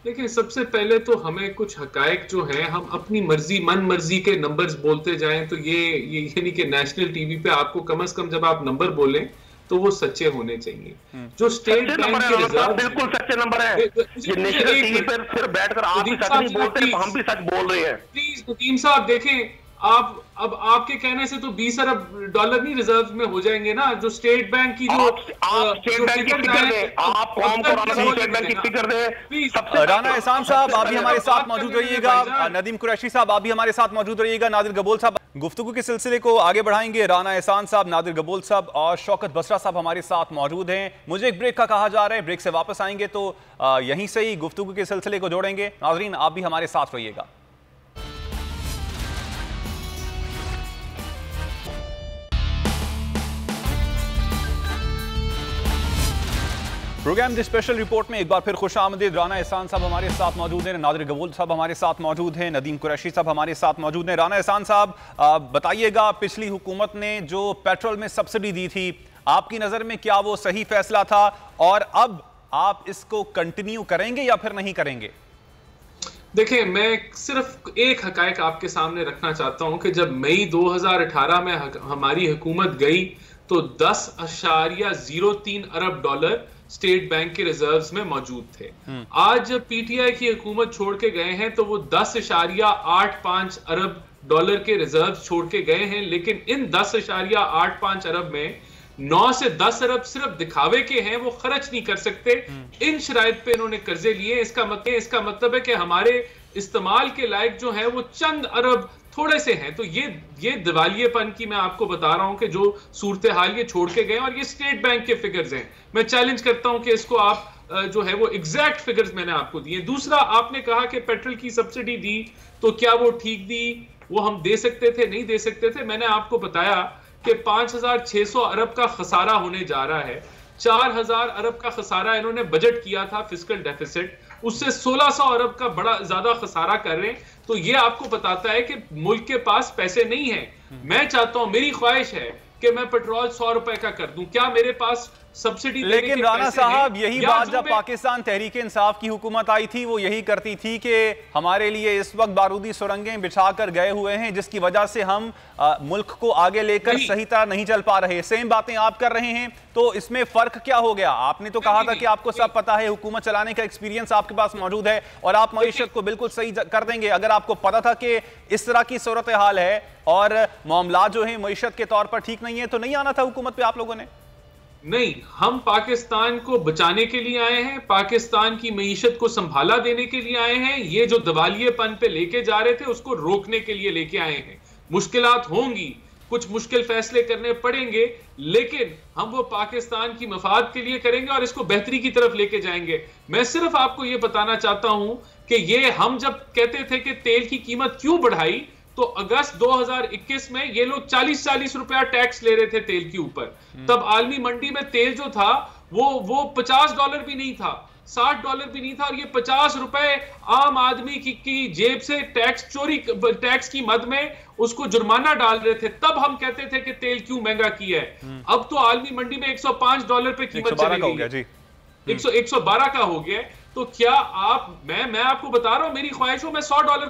देखिए, सबसे पहले तो हमें कुछ हकायक जो हैं, हम अपनी मर्जी मन मर्जी के नंबर्स बोलते जाएं तो ये यानी कि नेशनल टीवी पे आपको कम से कम जब आप नंबर बोलें तो वो सच्चे होने चाहिए। जो स्टेट बैंक के रिजर्व, बिल्कुल सच्चे नंबर है। ये नेशनल टीवी पर सिर्फ बैठकर आप भी सच नहीं बोलते, हम भी सच बोल रहे हैं। प्लीज नदीम साहब देखें, आप अब आपके कहने से तो $20 अरब नहीं रिजर्व में हो जाएंगे ना। जो स्टेट बैंक की जो स्टेट बैंक की फिक्र दें, आप कौम को स्टेट बैंक की फिक्र दें। राना एहसान साहब आप भी हमारे साथ मौजूद रहिएगा, नदीम कुरैशी साहब आप भी हमारे साथ मौजूद रहिएगा, नादिर गबोल साहब। गुफ्तगू के सिलसिले को आगे बढ़ाएंगे। राना एहसान साहब, नादिर गबोल साहब और शौकत बसरा साहब हमारे साथ मौजूद हैं। मुझे एक ब्रेक का कहा जा रहा है, ब्रेक से वापस आएंगे तो यहीं से ही गुफ्तगू के सिलसिले को जोड़ेंगे। नाज़रीन आप भी हमारे साथ रहिएगा। प्रोग्राम द स्पेशल रिपोर्ट में एक बार फिर खुश आमदीद। राना एहसान साहब हमारे साथ मौजूद हैं, नादिर गबोल साहब हमारे साथ मौजूद हैं, नदीम कुरैशी साहब हमारे साथ मौजूद हैं। राना एहसान साहब, बताइएगा, पिछली हुकूमत ने जो पेट्रोल में सब्सिडी दी थी, आपकी नज़र में क्या वो सही फैसला था और अब आप इसको कंटिन्यू करेंगे या फिर नहीं करेंगे? देखिए, मैं सिर्फ एक हकायक आपके सामने रखना चाहता हूं कि जब मई 2018 में हमारी हुकूमत गई तो $10.03 अरब स्टेट बैंक के रिजर्व्स में मौजूद थे। आज जब पीटीआई की हुकूमत छोड़ के गए हैं तो वो $10.85 अरब के रिजर्व छोड़ के गए हैं, लेकिन इन $10.85 अरब में 9 से 10 अरब सिर्फ दिखावे के हैं, वो खर्च नहीं कर सकते। इन शराइत पे इन्होंने कर्जे लिए। इसका मतलब है कि हमारे इस्तेमाल के लायक जो है वो चंद अरब थोड़े से हैं। तो ये दिवालियेपन की मैं आपको बता रहा हूं कि जो सूरत हाल ये छोड़ के गए, और ये स्टेट बैंक के फिगर्स हैं। मैं चैलेंज करता हूं कि इसको आप जो है वो एग्जैक्ट फिगर्स मैंने आपको दिए। दूसरा, आपने कहा कि पेट्रोल की सब्सिडी दी तो क्या वो ठीक दी, वो हम दे सकते थे, नहीं दे सकते थे। मैंने आपको बताया कि 5,600 अरब का खसारा होने जा रहा है। 4,000 अरब का खसारा इन्होंने बजट किया था फिस्कल डेफिसिट, उससे 1,600 अरब का बड़ा ज्यादा खसारा कर रहे हैं। तो ये आपको बताता है कि मुल्क के पास पैसे नहीं है। मैं चाहता हूं, मेरी ख्वाहिश है कि मैं पेट्रोल 100 रुपए का कर दूं। क्या मेरे पास सब्सिडी? लेकिन राना साहब, यही बात जब पाकिस्तान तहरीक इंसाफ की हुकूमत आई थी वो यही करती थी कि हमारे लिए इस वक्त बारूदी सुरंगें बिछाकर गए हुए हैं, जिसकी वजह से हम मुल्क को आगे लेकर सही तरह नहीं चल पा रहे। सेम बातें आप कर रहे हैं, तो इसमें फर्क क्या हो गया? आपने तो कहा था कि आपको सब पता है, हुकूमत चलाने का एक्सपीरियंस आपके पास मौजूद है और आप मईशत को बिल्कुल सही कर देंगे। अगर आपको पता था कि इस तरह की सूरत हाल है और मामला जो है मईशत के तौर पर ठीक नहीं है, तो नहीं आना था हुकूमत पे आप लोगों ने? नहीं, हम पाकिस्तान को बचाने के लिए आए हैं, पाकिस्तान की मईशत को संभाला देने के लिए आए हैं। ये जो दिवालियेपन पे लेके जा रहे थे उसको रोकने के लिए लेके आए हैं। मुश्किलात होंगी, कुछ मुश्किल फैसले करने पड़ेंगे, लेकिन हम वो पाकिस्तान की मफाद के लिए करेंगे और इसको बेहतरी की तरफ लेके जाएंगे। मैं सिर्फ आपको ये बताना चाहता हूं कि ये हम जब कहते थे कि तेल की कीमत क्यों बढ़ाई, तो अगस्त 2021 में ये लोग 40-40 रुपया टैक्स ले रहे थे तेल के ऊपर। तब आलमी मंडी में तेल जो था वो $50 भी नहीं था, $60 भी नहीं था, और ये 50 रुपए आम आदमी की जेब से टैक्स की मद में उसको जुर्माना डाल रहे थे। तब हम कहते थे कि तेल क्यों महंगा किया है। अब तो आलमी मंडी में $105 पे कीमत चली गई है, 112 का हो गया। तो क्या मैं आपको बता रहा हूं, मेरी ख्वाहिश हो मैं $100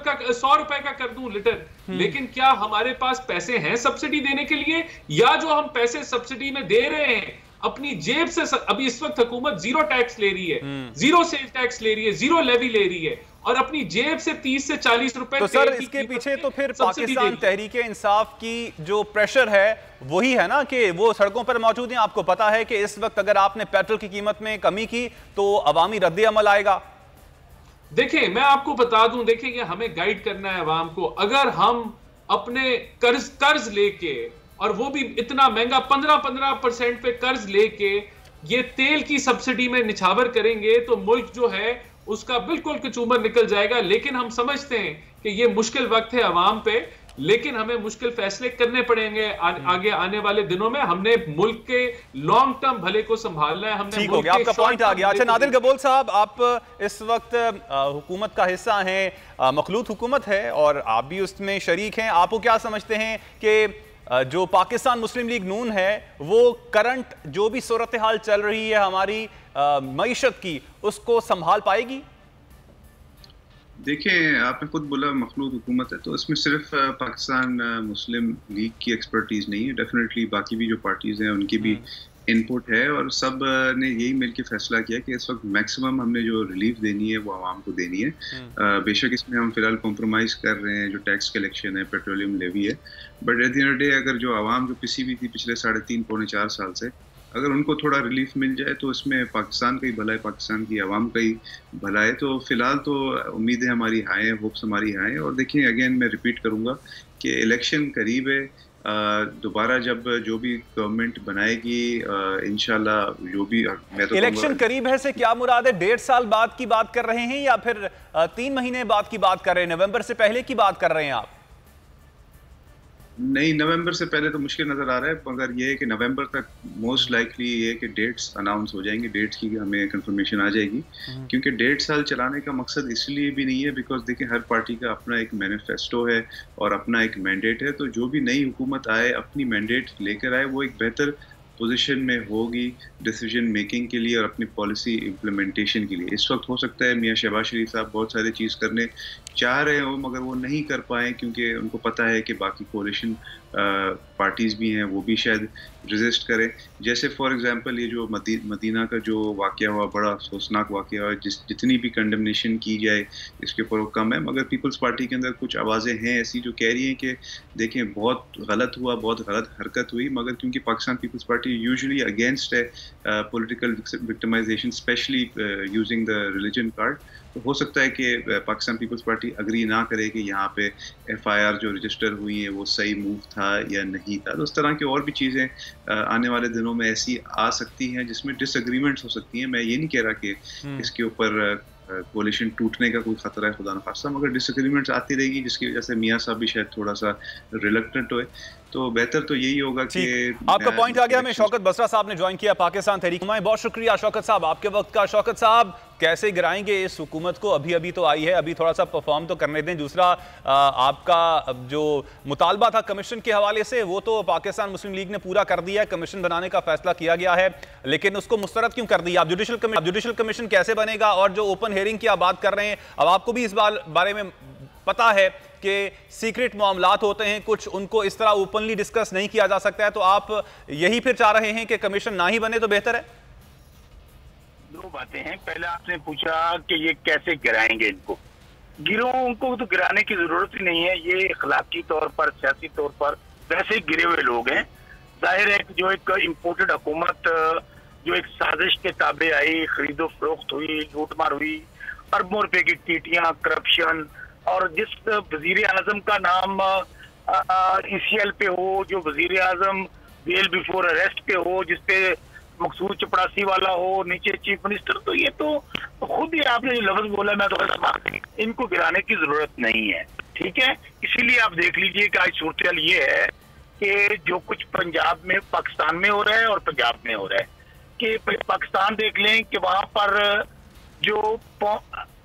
का कर दूं लीटर, लेकिन क्या हमारे पास पैसे हैं सब्सिडी देने के लिए? या जो हम पैसे सब्सिडी में दे रहे हैं अपनी जेब से, अभी इस वक्त हुकूमत जीरो टैक्स ले रही है, जीरो सेल टैक्स ले रही है, जीरो लेवी ले रही है, और अपनी जेब से 30 से 40 रुपए। तो सर, इसके पीछे तो फिर पाकिस्तान तहरीक इंसाफ की जो प्रेशर है वही है ना, कि वो सड़कों पर मौजूद हैं। आपको पता है कि इस वक्त अगर आपने पेट्रोल की कीमत में कमी की तो अवामी रद्द अमल आएगा। देखिए, मैं आपको बता दूं, देखिए हमें गाइड करना है अवाम को। अगर हम अपने कर्ज लेके, और वो भी इतना महंगा 15% पे कर्ज लेके ये तेल की सब्सिडी में निछावर करेंगे, तो मुल्क जो है उसका बिल्कुल कचूमर निकल जाएगा। लेकिन हम समझते हैं कि ये मुश्किल वक्त है अवाम पे, लेकिन हमें मुश्किल फैसले करने पड़ेंगे आगे आने वाले दिनों में। हमने मुल्क के लॉन्ग टर्म भले को संभालना है। हमने ठीक हो गया, आपका पॉइंट आ गया। अच्छा नादिल गबोल साहब, आप इस वक्त हुकूमत का हिस्सा हैं, मखलूत हुकूमत है और आप भी उसमें शरीक हैं। आपको क्या समझते हैं कि जो पाकिस्तान मुस्लिम लीग नून है वो करंट जो भी सूरत हाल चल रही है हमारी मईशत की, उसको संभाल पाएगी? देखिए, आपने खुद बोला मखलूत हुकूमत है, तो इसमें सिर्फ पाकिस्तान मुस्लिम लीग की एक्सपर्टीज नहीं है, डेफिनेटली बाकी भी जो पार्टीज हैं उनकी भी इनपुट है, और सब ने यही मिलकर फैसला किया कि इस वक्त मैक्सिमम हमने जो रिलीफ देनी है वो आवाम को देनी है। बेशक इसमें हम फिलहाल कॉम्प्रोमाइज़ कर रहे हैं, जो टैक्स कलेक्शन है, पेट्रोलियम लेवी है, but at the end of the day अगर जो आवाम जो पिसी हुई थी पिछले 3.5-4 साल से, अगर उनको थोड़ा रिलीफ मिल जाए तो इसमें पाकिस्तान का ही भला है, पाकिस्तान की आवाम का ही भला है। तो फिलहाल तो उम्मीदें हमारी हाई हैं, होप्स हमारी हाई हैं। और देखिए, अगेन मैं रिपीट करूँगा कि इलेक्शन करीब है, दोबारा जब जो भी गवर्नमेंट बनाएगी इंशाल्लाह, जो भी मैं तो इलेक्शन करीब है से क्या मुराद है? 1.5 साल बाद की बात कर रहे हैं या फिर 3 महीने बाद की बात कर रहे हैं? नवंबर से पहले की बात कर रहे हैं आप? नहीं, नवंबर से पहले तो मुश्किल नजर आ रहा है, मगर ये है कि नवंबर तक मोस्ट लाइकली ये है कि डेट्स अनाउंस हो जाएंगी, डेट्स की हमें कंफर्मेशन आ जाएगी। क्योंकि 1.5 साल चलाने का मकसद इसलिए भी नहीं है, बिकॉज देखिए हर पार्टी का अपना एक मैनिफेस्टो है और अपना एक मैंडेट है। तो जो भी नई हुकूमत आए अपनी मैंडेट लेकर आए, वो एक बेहतर पोजीशन में होगी डिसीजन मेकिंग के लिए और अपनी पॉलिसी इम्प्लीमेंटेशन के लिए। इस वक्त हो सकता है मियां शहबाज शरीफ साहब बहुत सारी चीज़ करने चाह रहे हो, मगर वो नहीं कर पाए क्योंकि उनको पता है कि बाकी कोalition पार्टीज़ भी हैं वो भी शायद रेजिस्ट करें। जैसे फॉर एग्जांपल ये जो मदीना का जो वाक़या हुआ, बड़ा अफसोसनाक वाक़या हुआ, जितनी भी कंडेमनेशन की जाए इसके ऊपर वो कम है, मगर पीपल्स पार्टी के अंदर कुछ आवाज़ें हैं ऐसी जो कह रही हैं कि देखें बहुत गलत हुआ, बहुत गलत हरकत हुई, मगर क्योंकि Pakistan Peoples Party usually against है political victimisation, specially using the religion card, तो हो सकता है कि पाकिस्तान पीपल्स पार्टी अग्री ना करे कि यहाँ पे FIR जो रजिस्टर हुई है वो सही मूव था या नहीं था। तो उस तरह की और भी चीज़ें आने वाले दिनों में ऐसी आ सकती हैं जिसमें डिसएग्रीमेंट्स हो सकती हैं। मैं ये नहीं कह रहा कि इसके ऊपर कोalition टूटने का कोई खतरा है, खुदा न खास्ता, मगर डिसएग्रीमेंट्स आती रहेगी जिसकी वजह से मियाँ साहब भी शायद थोड़ा सा रिलक्टेंट हुए। तो बेहतर तो यही होगा कि आपका पॉइंट आ गया। हमें शौकत बसरा साहब ने ज्वाइन किया पाकिस्तान तहरीक। बहुत शुक्रिया शौकत साहब आपके वक्त का। शौकत साहब कैसे गिराएंगे इस हुकूमत को? अभी तो आई है, अभी थोड़ा सा परफॉर्म तो करने दें। दूसरा, आपका जो मुतालबा था कमीशन के हवाले से वो तो पाकिस्तान मुस्लिम लीग ने पूरा कर दिया है, कमीशन बनाने का फैसला किया गया है, लेकिन उसको मुस्तरद क्यों कर दिया? आप जुडिशल कमीशन कैसे बनेगा? और जो ओपन हेयरिंग की आप बात कर रहे हैं, अब आपको भी इस बारे में पता है कि सीक्रेट मामलात होते हैं कुछ, उनको इस तरह ओपनली डिस्कस नहीं किया जा सकता है, तो आप यही फिर चाह रहे हैं कि कमीशन ना ही बने तो बेहतर है? दो बातें हैं। पहले आपने पूछा कि ये कैसे गिराएंगे इनको। गिरोह को तो गिराने की जरूरत ही नहीं है, ये अखलाकी तौर पर, सियासी तौर पर वैसे गिरे हुए लोग हैं। जाहिर है कि जो एक इम्पोर्टेड हुकूमत जो एक साजिश के ताबे आई, खरीदो फरोख्त हुई, लूटमार हुई, अरबों रुपए की टीटियां, करप्शन, और जिस वजीर आजम का नाम ECL पे हो, जो वजीर आजम बेल बिफोर अरेस्ट पे हो, जिसपे मकसूद चपड़ासी वाला हो, नीचे चीफ मिनिस्टर, तो ये तो खुद ही आपने जो लफ्ज बोला, मैं तो इनको गिराने की जरूरत नहीं है, ठीक है। इसीलिए आप देख लीजिए कि आज सूरत ये है कि जो कुछ पंजाब में, पाकिस्तान में हो रहा है और पंजाब में हो रहा है, कि पाकिस्तान देख लें कि वहां पर जो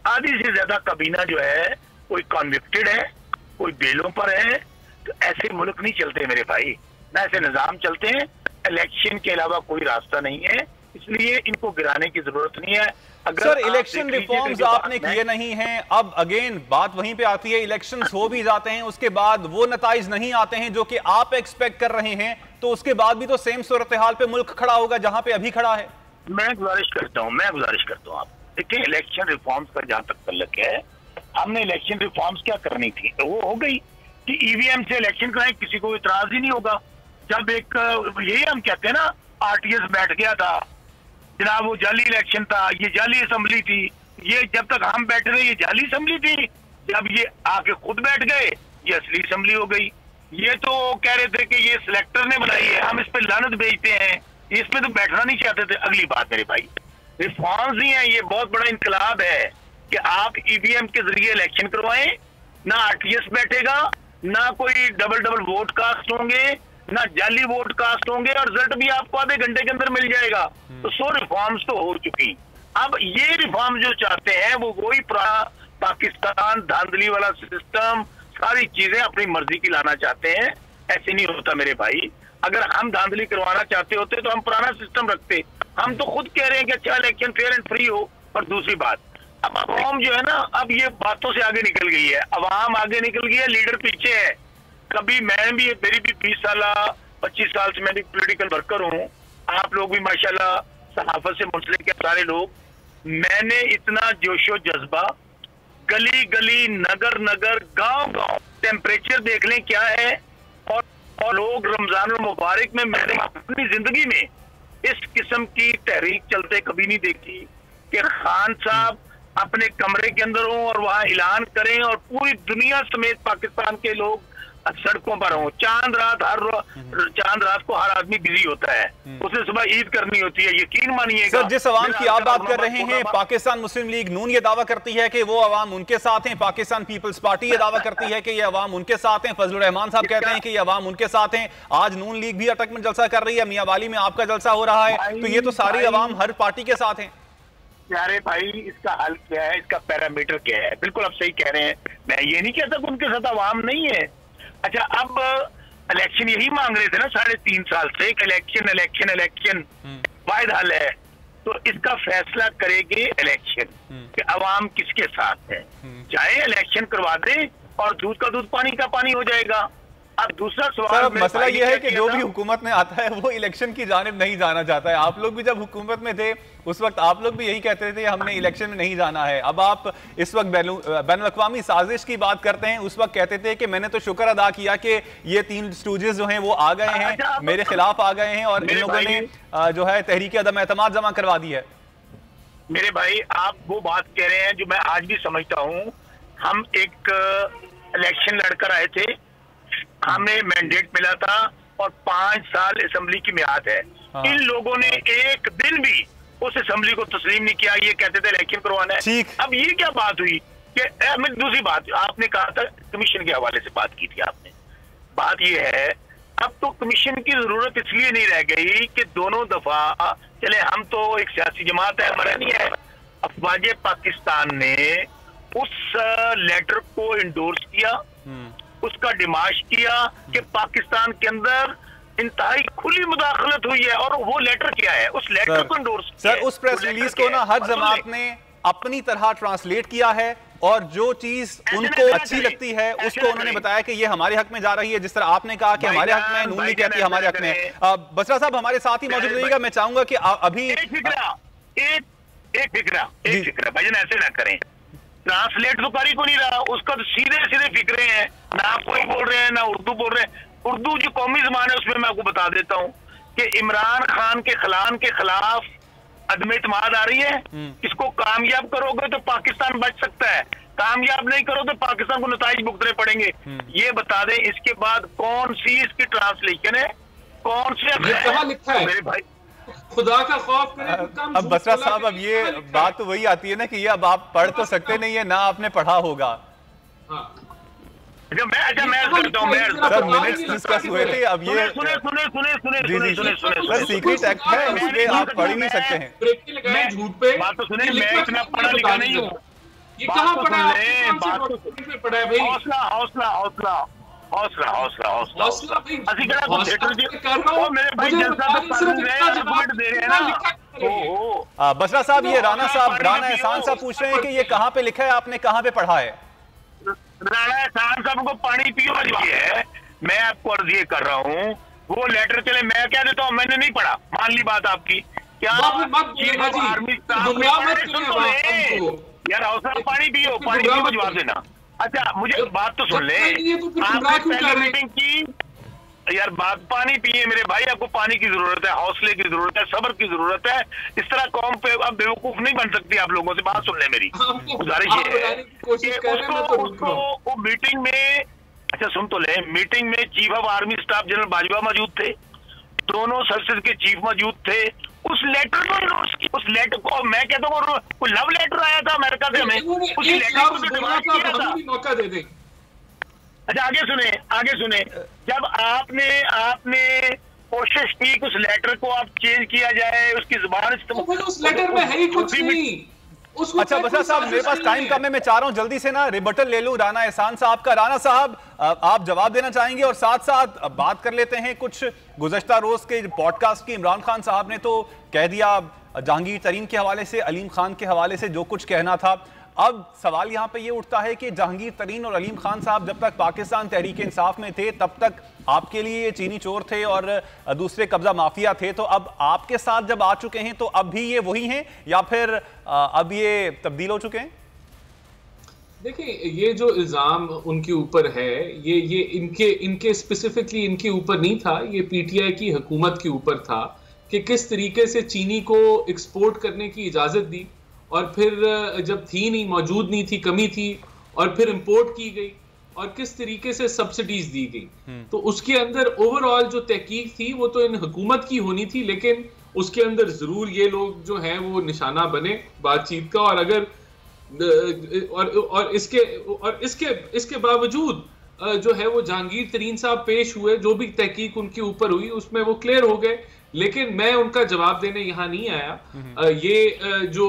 आधी से ज्यादा काबीना जो है कोई कॉन्विक्टेड है, कोई बेलों पर है। तो ऐसे मुल्क नहीं चलते मेरे भाई, ना ऐसे निजाम चलते हैं। इलेक्शन के अलावा कोई रास्ता नहीं है, इसलिए इनको गिराने की जरूरत नहीं है। अगर सर इलेक्शन रिफॉर्म्स आपने किए नहीं हैं, अब अगेन बात वहीं पे आती है, इलेक्शंस हो भी जाते हैं, उसके बाद वो नताइज नहीं आते हैं जो कि आप एक्सपेक्ट कर रहे हैं, तो उसके बाद भी तो सेम सूरत हाल पे मुल्क खड़ा होगा जहां पे अभी खड़ा है। मैं गुजारिश करता हूं आप देखिए, इलेक्शन रिफॉर्म्स का जहां तक तल्लुक है, हमने इलेक्शन रिफॉर्म्स क्या करनी थी, तो वो हो गई कि EVM से इलेक्शन कराएं, किसी को इतराज ही नहीं होगा। जब एक यही हम कहते हैं ना, RTS बैठ गया था जनाब, वो जाली इलेक्शन था, ये जाली असेंबली थी, ये जब तक हम बैठे रहे ये जाली असेंबली थी, जब ये आके खुद बैठ गए ये असली असेंबली हो गई। ये तो कह रहे थे कि ये सिलेक्टर ने बनाई है, हम इस पे लानत भेजते हैं, इसमें तो बैठना नहीं चाहते थे। अगली बात मेरे भाई, रिफॉर्म्स ही है, ये बहुत बड़ा इनकलाब है कि आप EVM के जरिए इलेक्शन करवाएं, ना RTS बैठेगा, ना कोई डबल वोट कास्ट होंगे, ना जाली वोट कास्ट होंगे, और रिजल्ट भी आपको आधे घंटे के अंदर मिल जाएगा। तो 100 रिफॉर्म्स तो हो चुकी। अब ये रिफॉर्म जो चाहते हैं वो वही पुराना पाकिस्तान धांधली वाला सिस्टम, सारी चीजें अपनी मर्जी की लाना चाहते हैं। ऐसे नहीं होता मेरे भाई, अगर हम धांधली करवाना चाहते होते तो हम पुराना सिस्टम रखते। हम तो खुद कह रहे हैं कि अच्छा इलेक्शन फेयर एंड फ्री हो। और दूसरी बात, अब अवाम जो है ना, अब ये बातों से आगे निकल गई है, अवाम आगे निकल गई है, लीडर पीछे है। कभी मैं भी, मेरी भी 20 साल 25 साल से मैं भी पॉलिटिकल वर्कर हूँ, आप लोग भी माशाल्लाह सहाफत से मुंसलिक है सारे लोग। मैंने इतना जोशो जज्बा गली गली, नगर नगर, गांव गांव टेम्परेचर देख लें क्या है, और लोग रमजान मुबारक में, मैंने अपनी जिंदगी में इस किस्म की तहरीक चलते कभी नहीं देखी कि खान साहब अपने कमरे के अंदर हों और वहां ऐलान करें और पूरी दुनिया समेत पाकिस्तान के लोग सड़कों पर हों। चांद रात को हर आदमी बिजी होता है, उसे सुबह ईद करनी होती है, यकीन मानिएगा। सर जिस अवाम की आप बात कर रहे हैं, पाकिस्तान मुस्लिम लीग नून ये दावा करती है कि वो अवाम उनके साथ हैं, पाकिस्तान पीपल्स पार्टी ये दावा करती है कि ये अवाम उनके साथ हैं, फजलुर रहमान साहब कहते हैं कि ये अवाम उनके साथ हैं। आज नून लीग भी अटक में जलसा कर रही है, मियां वाली में आपका जलसा हो रहा है, तो ये तो सारी अवाम हर पार्टी के साथ हैं। प्यारे भाई, इसका हल क्या है, इसका पैरामीटर क्या है? बिल्कुल आप सही कह रहे हैं, मैं ये नहीं कहता कि उनके साथ अवाम नहीं है। अच्छा, अब इलेक्शन यही मांग रहे थे ना 3.5 साल से, इलेक्शन वाहिद हल है, तो इसका फैसला करेंगे इलेक्शन कि अवाम किसके साथ है। चाहे इलेक्शन करवा दें और दूध का दूध पानी का पानी हो जाएगा। अब दूसरा सर, सवाल, अब मसला ये है कि जो भी हुकूमत में आता है वो इलेक्शन की जानिब नहीं जाना चाहता है। आप लोग भी जब हुकूमत में थे उस वक्त आप लोग भी यही कहते थे हमने इलेक्शन में नहीं जाना है। अब आप इस वक्त बैनुल-अक़वामी साजिश की बात करते हैं, उस वक्त कहते थे कि मैंने तो शुक्र अदा किया कि ये 3 स्टूजेस जो हैं वो आ गए हैं, मेरे खिलाफ आ गए हैं और इन लोगों ने जो है तहरीक अदम एतमाद जमा करवा दी है। मेरे भाई, आप वो बात कह रहे हैं जो मैं आज भी समझता हूँ। हम एक इलेक्शन लड़कर आए थे, हमें मैंडेट मिला था और 5 साल असेंबली की मियाद है। इन लोगों ने एक दिन भी उस असेंबली को तस्लीम नहीं किया, ये कहते थे इलेक्शन करवाना है। अब ये क्या बात हुई कि दूसरी बात, आपने कहा था कमीशन के हवाले से बात की थी आपने। बात ये है अब तो कमीशन की जरूरत इसलिए नहीं रह गई कि दोनों दफा चले, हम तो एक सियासी जमात है, हमारा नहीं है। अफवाज पाकिस्तान ने उस लेटर को इंडोर्स किया, उसका डिमाश किया कि पाकिस्तान के अंदर इंतहाई खुली मुदाखलत हुई है। और वो लेटर क्या है, उस लेटर को इंडोर्स किया। सर, उस प्रेस रिलीज को ना हर जमात ने अपनी तरह ट्रांसलेट किया है और जो चीज उनको अच्छी लगती है उसको उन्होंने बताया कि ये हमारे हक में जा रही है। जिस तरह आपने कहा कि हमारे हक में, नून लीग कहती है हमारे हक में। बसरा साहब हमारे साथ ही मौजूद रहिएगा। मैं चाहूंगा कि अभी एक फिक्रा भाईजान, ऐसे ना करें। ट्रांसलेट तो कारी को नहीं रहा, उसका तो सीधे सीधे फिक्रे हैं, ना कोई बोल रहे हैं ना उर्दू बोल रहे हैं। उर्दू जो कौमी ज़बान है उसमें मैं आपको बता देता हूँ कि इमरान खान के खिलाफ अदम इत्मीद आ रही है। इसको कामयाब करोगे तो पाकिस्तान बच सकता है, कामयाब नहीं करो तो पाकिस्तान को नताइज भुगतने पड़ेंगे। ये बता दें इसके बाद कौन सी इसकी ट्रांसलेशन है, कौन से लिखा है मेरे भाई, खुदा का खौफ करें। अब बसरा साहब, अब ये बात तो वही आती है ना कि ये अब आप पढ़ तो सकते नहीं है, ना आपने पढ़ा होगा। मैं करता हूँ, सर मिनट्स डिस्कस हुए थे, अब ये सर सीक्रेट एक्ट है, उसमें आप पढ़ ही नहीं सकते हैं। झूठ पे बात तो सुने, मैं इतना पढ़ा लिखा नहीं हूँ। ये कहाँ पढ़ा है भाई? हौसला बसरा साहब, ये राणा एहसान साहब पूछ रहे हैं कि ये कहाँ पे लिखा है, आपने कहाँ पे पढ़ा है? राणा एहसान साहब को पानी पियो है। मैं आपको अर्ज ये कर रहा हूँ, वो लेटर चले मैं क्या देता हूँ, मैंने नहीं पढ़ा, मान ली बात आपकी। क्या आर्मी यार हौसला, पानी पियो जवाब देना। अच्छा, मुझे बात तो सुन ले, आपने पहले मीटिंग की यार, बात पानी पिए मेरे भाई, आपको पानी की जरूरत है, हौसले की जरूरत है, सब्र की जरूरत है। इस तरह कौम पे अब बेवकूफ नहीं बन सकती आप लोगों से। बात सुन ले मेरी, गुजारिश ये है कि उसको वो मीटिंग में, अच्छा सुन तो ले, मीटिंग में chief of army staff general Bajwa मौजूद थे, दोनों सर्विसेज के चीफ मौजूद थे। उस लेटर को मैं कहता हूँ कोई लव लेटर आया था अमेरिका से, हमें उस लेटर को डिमांड किया था। मौका दे दें। अच्छा आगे सुने, जब आपने कोशिश की कि उस लेटर को आप चेंज किया जाए, उसकी जुबान उस लेटर में है ही कुछ नहीं। अच्छा बसरा साहब, मेरे पास टाइम कम है, मैं चाह रहा हूं जल्दी से ना रिबटल ले लूं राणा एहसान साहब का। राणा साहब, आप जवाब देना चाहेंगे और साथ साथ बात कर लेते हैं कुछ गुज़श्ता रोज के पॉडकास्ट की। इमरान खान साहब ने तो कह दिया जहांगीर तरीन के हवाले से, अलीम खान के हवाले से जो कुछ कहना था। अब सवाल यहां पे ये उठता है कि जहांगीर तरीन और अलीम खान साहब जब तक पाकिस्तान तहरीक इंसाफ में थे तब तक आपके लिए ये चीनी चोर थे और दूसरे कब्जा माफिया थे, तो अब आपके साथ जब आ चुके हैं तो अब भी ये वही हैं या फिर अब ये तब्दील हो चुके हैं? देखिए, ये जो इल्जाम उनके ऊपर है, ये इनके स्पेसिफिकली इनके ऊपर नहीं था, ये पीटीआई की हुकूमत के ऊपर था कि किस तरीके से चीनी को एक्सपोर्ट करने की इजाजत दी और फिर जब थी नहीं, मौजूद नहीं थी, कमी थी और फिर इंपोर्ट की गई और किस तरीके से सब्सिडीज दी गई। तो उसके अंदर ओवरऑल जो तहकीक थी वो तो इन हुकूमत की होनी थी, लेकिन उसके अंदर जरूर ये लोग जो हैं वो निशाना बने बातचीत का। और अगर और इसके बावजूद जो है वो जहांगीर तरीन साहब पेश हुए, जो भी तहकीक उनके ऊपर हुई उसमें वो क्लियर हो गए, लेकिन मैं उनका जवाब देने यहाँ नहीं आया। ये जो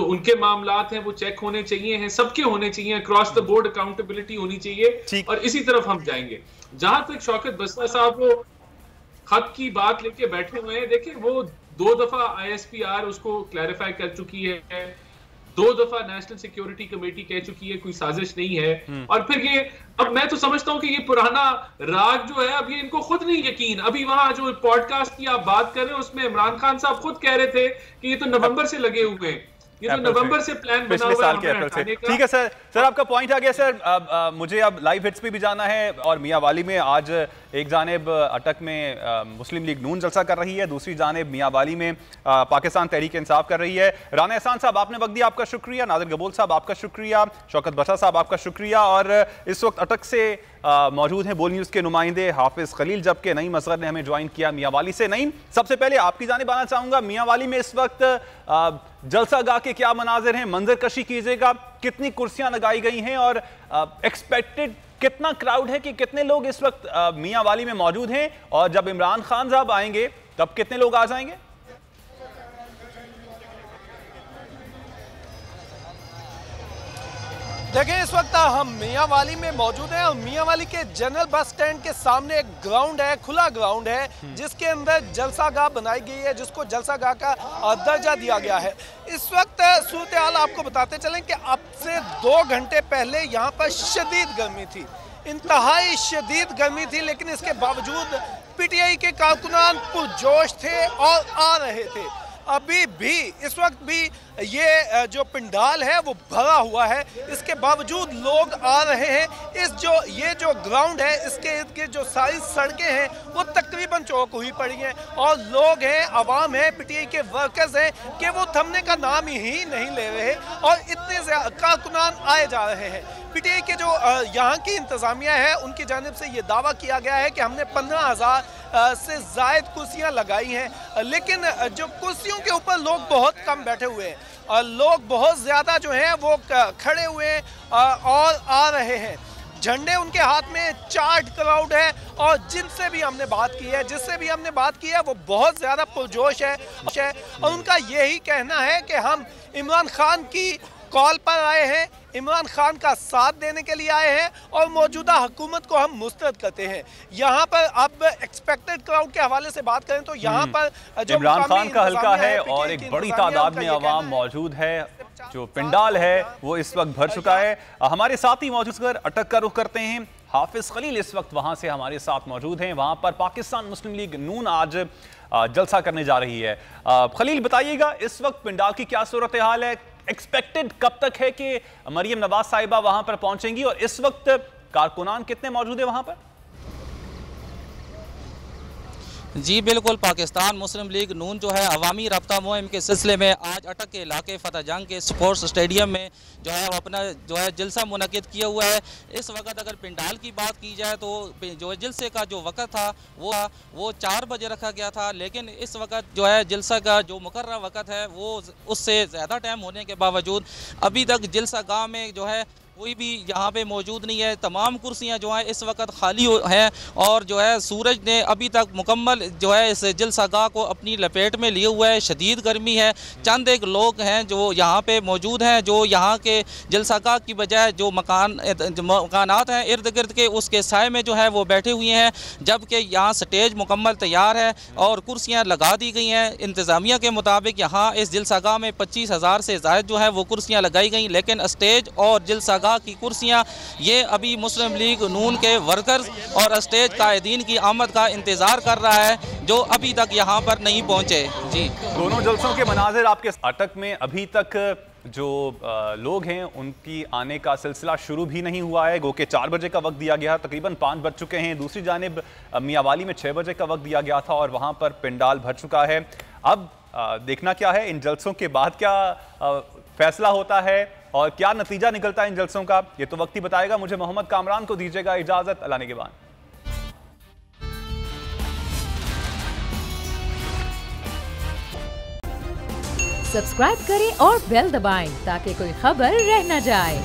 उनके मामलात हैं वो चेक होने चाहिए, हैं सबके होने चाहिए, अक्रॉस द बोर्ड अकाउंटेबिलिटी होनी चाहिए और इसी तरफ हम जाएंगे। जहां तक शौकत बसरा साहब वो खत की बात लेके बैठे हुए हैं, देखिए वो 2 दफा ISPR उसको क्लैरिफाई कर चुकी है, 2 दफा नेशनल सिक्योरिटी कमेटी कह चुकी है कोई साजिश नहीं है। और फिर ये अब मैं तो समझता हूं कि ये पुराना राग जो है, अब ये इनको खुद नहीं यकीन। अभी वहां जो पॉडकास्ट की आप बात कर रहे हैं उसमें इमरान खान साहब खुद कह रहे थे कि ये तो नवंबर से लगे हुए हैं, ये तो नवंबर से प्लान बना हुआ है हमें हटाने का। ठीक है सर, सर आपका पॉइंट आ गया सर। मुझे अब लाइव हिट्स पे भी जाना है और मियांवाली में आज एक जानिब अटक में मुस्लिम लीग नून जलसा कर रही है, दूसरी जानिब मियांवाली में पाकिस्तान तहरीक इंसाफ कर रही है। राना एहसान साहब आपने वक्त दिया, आपका शुक्रिया। नादिर गबोल साहब आपका शुक्रिया। शौकत बशा साहब आपका शुक्रिया। और इस वक्त अटक से मौजूद हैं बोल न्यूज़ के नुमाइंदे हाफिज खलील, जबकि नईम असगर ने हमें ज्वाइन किया मियांवाली से। नईम, सबसे पहले आपकी जानिब आना चाहूँगा, मियांवाली में इस वक्त जलसा गाह के क्या मनाजिर हैं, मंजर कशी कीजिएगा, कितनी कुर्सियां लगाई गई हैं और एक्सपेक्टेड कितना क्राउड है कि कितने लोग इस वक्त मियांवाली में मौजूद हैं, और जब इमरान खान साहब आएंगे तब कितने लोग आ जाएंगे? देखिए, इस वक्त हम मियांवाली में मौजूद हैं और मियांवाली के जनरल बस स्टैंड के सामने एक ग्राउंड है, खुला ग्राउंड है, जिसके अंदर जलसागाह बनाई गई है, जिसको जलसागाह का दर्जा दिया गया है। इस वक्त सूरत हाल आपको बताते चलें कि अब से 2 घंटे पहले यहाँ पर शदीद गर्मी थी, इंतहाई शदीद गर्मी थी, लेकिन इसके बावजूद पीटीआई के कारकुनान पुरजोश थे और आ रहे थे। अभी भी इस वक्त भी ये जो पंडाल है वो भरा हुआ है, इसके बावजूद लोग आ रहे हैं। ये जो ग्राउंड है, इसके इर्द गिर्द जो सारी सड़कें हैं वो तकरीबन चौक हुई पड़ी हैं और लोग हैं, आवाम है, पीटीआई के वर्कर्स हैं कि वो थमने का नाम ही नहीं ले रहे और इतने से कारकुनान आए जा रहे हैं। पीटीआई के जो यहाँ की इंतज़ामिया है उनकी जानिब से ये दावा किया गया है कि हमने 15,000 से ज़ायद कुर्सियाँ लगाई हैं, लेकिन जो कुर्सियों के ऊपर लोग बहुत कम बैठे हुए हैं और लोग बहुत ज़्यादा जो हैं वो खड़े हुए हैं और आ रहे हैं। झंडे उनके हाथ में, चार्ट क्राउड है और जिससे भी हमने बात की है वो बहुत ज़्यादा पुरजोश है और उनका यही कहना है कि हम इमरान खान की कॉल पर आए हैं, इमरान खान का साथ देने के लिए आए हैं और मौजूदा हुकूमत को हम मुस्तरद करते हैं। यहाँ पर अब एक्सपेक्टेड क्राउड के हवाले से बात करें तो यहाँ पर जो इमरान खान का हल्का है और एक बड़ी तादाद में आवाम मौजूद है, जो पंडाल है वो इस वक्त भर चुका है। हमारे साथ ही मौजूद कर अटक का रुख करते हैं, हाफिज खलील इस वक्त वहाँ से हमारे साथ मौजूद हैं। वहाँ पर पाकिस्तान मुस्लिम लीग नून आज जलसा करने जा रही है। खलील बताइएगा, इस वक्त पंडाल की क्या सूरत हाल है, एक्सपेक्टेड कब तक है कि मरियम नवाज साहिबा वहां पर पहुंचेंगी और इस वक्त कारकुनान कितने मौजूद है वहां पर? जी बिल्कुल, पाकिस्तान मुस्लिम लीग नून जो है अवामी रब्ता मुहिम के सिलसिले में आज अटक के इलाके फतेह जंग के स्पोर्ट्स स्टेडियम में जो है अपना जो है जलसा मुनक़िद किया हुआ है। इस वक्त अगर पंडाल की बात की जाए तो जो जलसे का जो वक्त था वो 4 बजे रखा गया था, लेकिन इस वक्त जो है जलसा का जो मुकर्रर वक्त है वो उससे ज़्यादा टाइम होने के बावजूद अभी तक जलसा गाह में जो है कोई भी यहाँ पे मौजूद नहीं है। तमाम कुर्सियाँ जो हैं इस वक्त खाली हैं और जो है सूरज ने अभी तक मुकम्मल जो है इस जलसागाह को अपनी लपेट में लिए हुआ है। शदीद गर्मी है। चंद एक लोग हैं जो यहाँ पे मौजूद हैं, जो यहाँ के जलसागाह की बजाय जो मकानात हैं इर्द गिर्द के उसके साए में जो है वो बैठे हुए हैं, जबकि यहाँ स्टेज मुकम्मल तैयार है और कुर्सियाँ लगा दी गई हैं। इंतज़ामिया के मुताबिक यहाँ इस जलसागाह में 25,000 से ज़ायद जो है वो कुर्सियाँ लगाई गई, लेकिन स्टेज और जलसागाह की कुर्सियां ये अभी मुस्लिम लीग नून के वर्कर्स और स्टेज कायदीन की आमद का इंतजार कर रहा है, जो अभी तक यहां पर नहीं पहुंचे। जी, दोनों जलसों के मनाजिर आपके अटक में अभी तक जो लोग हैं उनकी आने का सिलसिला शुरू भी नहीं हुआ है। गो के 4 बजे का वक्त दिया गया, तकरीबन 5 बज चुके हैं। दूसरी जानिब मियांवाली में 6 बजे का वक्त दिया गया था और वहां पर पंडाल भर चुका है। अब देखना क्या है, इन जलसों के बाद क्या फैसला होता है और क्या नतीजा निकलता है इन जलसों का, ये तो वक्त ही बताएगा। मुझे मोहम्मद कामरान को दीजिएगा इजाजत, अल्लाह निगहबान। सब्सक्राइब करें और बेल दबाएं ताकि कोई खबर रह न जाए।